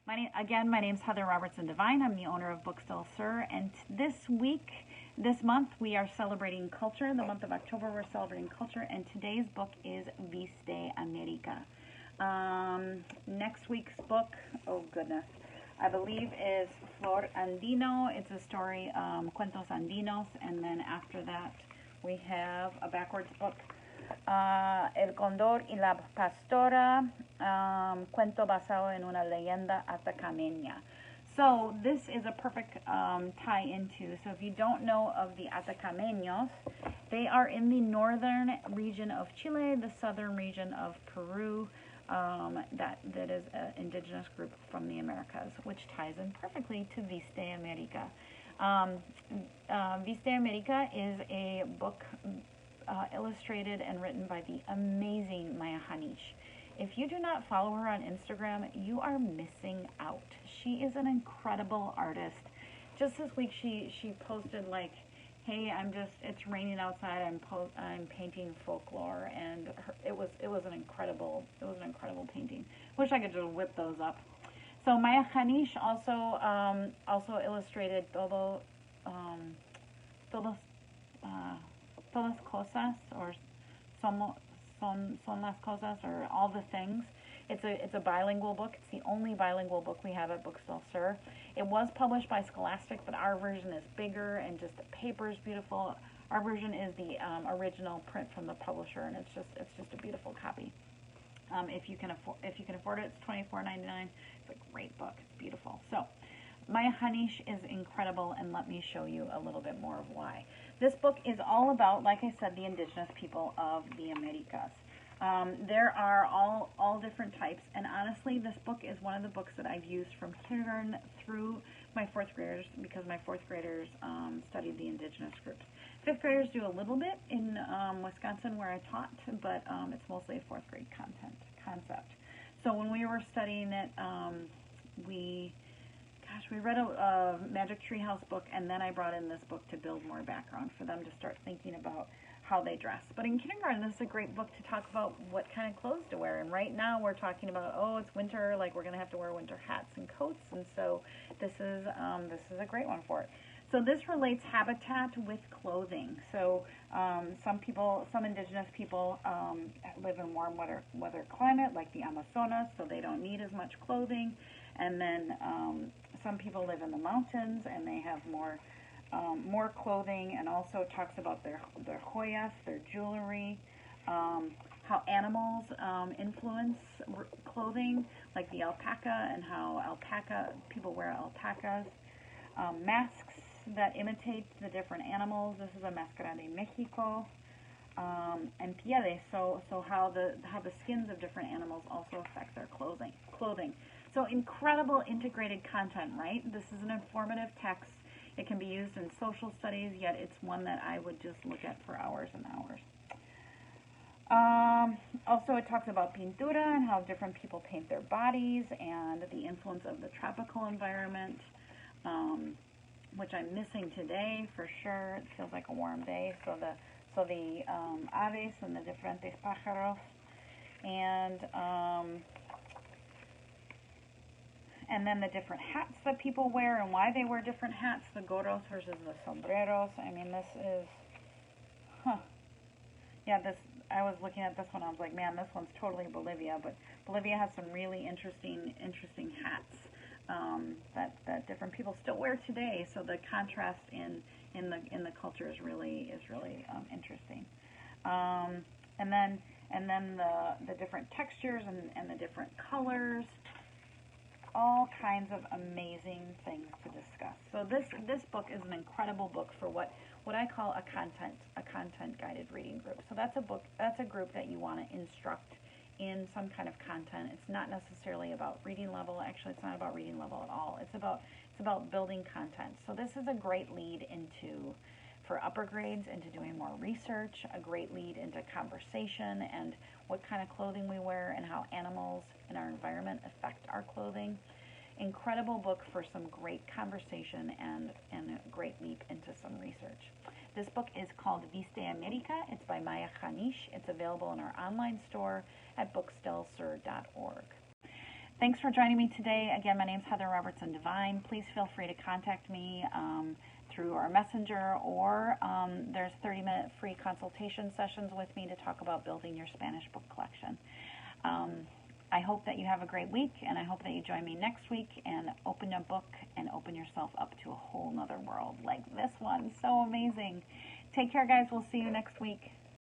My name's Heather Robertson Devine. I'm the owner of Bookstall Sur, and this month, we are celebrating culture. The month of October, we're celebrating culture, and today's book is Viste America. Next week's book, oh goodness, I believe is Flor Andino. It's a story, Cuentos Andinos, and then after that, we have a backwards book, El Condor y la Pastora, cuento basado en una leyenda atacameña. So this is a perfect tie into, so if you don't know of the Atacameños, they are in the northern region of Chile, the southern region of Peru, that is an indigenous group from the Americas, which ties in perfectly to Viste America. Viste America is a book illustrated and written by the amazing Maya Hanish. If you do not follow her on Instagram, you are missing out. She is an incredible artist. Just this week, she posted like, "Hey, it's raining outside. I'm painting folklore," and it was an incredible painting. Wish I could just whip those up. So Maya Hanish also illustrated todas cosas, or son las cosas, or all the things. It's a bilingual book. It's the only bilingual book we have at Bookstall Sur. It was published by Scholastic, but our version is bigger and just the paper is beautiful. Our version is the original print from the publisher, and it's just a beautiful copy. If you can afford it, it's $24.99. It's a great book. It's beautiful. So Maya Hanish is incredible, and let me show you a little bit more of why. This book is all about, like I said, the indigenous people of the Americas. There are all different types, and honestly, this book is one of the books that I've used from kindergarten through my fourth graders, because my fourth graders studied the indigenous groups. Fifth graders do a little bit in Wisconsin where I taught, but it's mostly a fourth grade concept. So when we were studying it, we read a Magic Treehouse book, and then I brought in this book to build more background for them to start thinking about how they dress. But in kindergarten, this is a great book to talk about what kind of clothes to wear. And right now we're talking about, oh, it's winter, like we're going to have to wear winter hats and coats. And so this is a great one for it. So this relates habitat with clothing. So some indigenous people live in warm weather climate, like the Amazonas, so they don't need as much clothing. And then some people live in the mountains, and they have more clothing, and also talks about their joyas, their jewelry, how animals influence clothing, like the alpaca, and how people wear alpacas, masks that imitate the different animals. This is a Máscara de Mexico, and pieles, so how the skins of different animals also affect their clothing. So incredible integrated content, right? This is an informative text. It can be used in social studies, yet it's one that I would just look at for hours and hours. Also, it talks about pintura and how different people paint their bodies, and the influence of the tropical environment, which I'm missing today for sure. It feels like a warm day. So the aves and the diferentes pájaros, and then the different hats that people wear and why they wear different hats, the gorros versus the sombreros. I mean, this is, I was looking at this one, I was like, man, this one's totally Bolivia, but Bolivia has some really interesting hats that different people still wear today. So the contrast in the culture is really interesting. And then the different textures and the different colors. All kinds of amazing things to discuss. So this book is an incredible book for what I call a content guided reading group. So that's a group that you want to instruct in some kind of content. It's not necessarily about reading level. Actually, it's not about reading level at all. It's about building content. So this is a great lead for upper grades into doing more research, a great lead into conversation and what kind of clothing we wear and how animals in our environment affect our clothing. Incredible book for some great conversation and a great leap into some research. This book is called Viste America. It's by Maya Hanish. It's available in our online store at bookstallsur.org. Thanks for joining me today. Again, my name's Heather Robertson Devine. Please feel free to contact me through our messenger, or there's 30-minute free consultation sessions with me to talk about building your Spanish book collection. I hope that you have a great week, and I hope that you join me next week and open a book and open yourself up to a whole nother world like this one. So amazing. Take care, guys. We'll see you next week.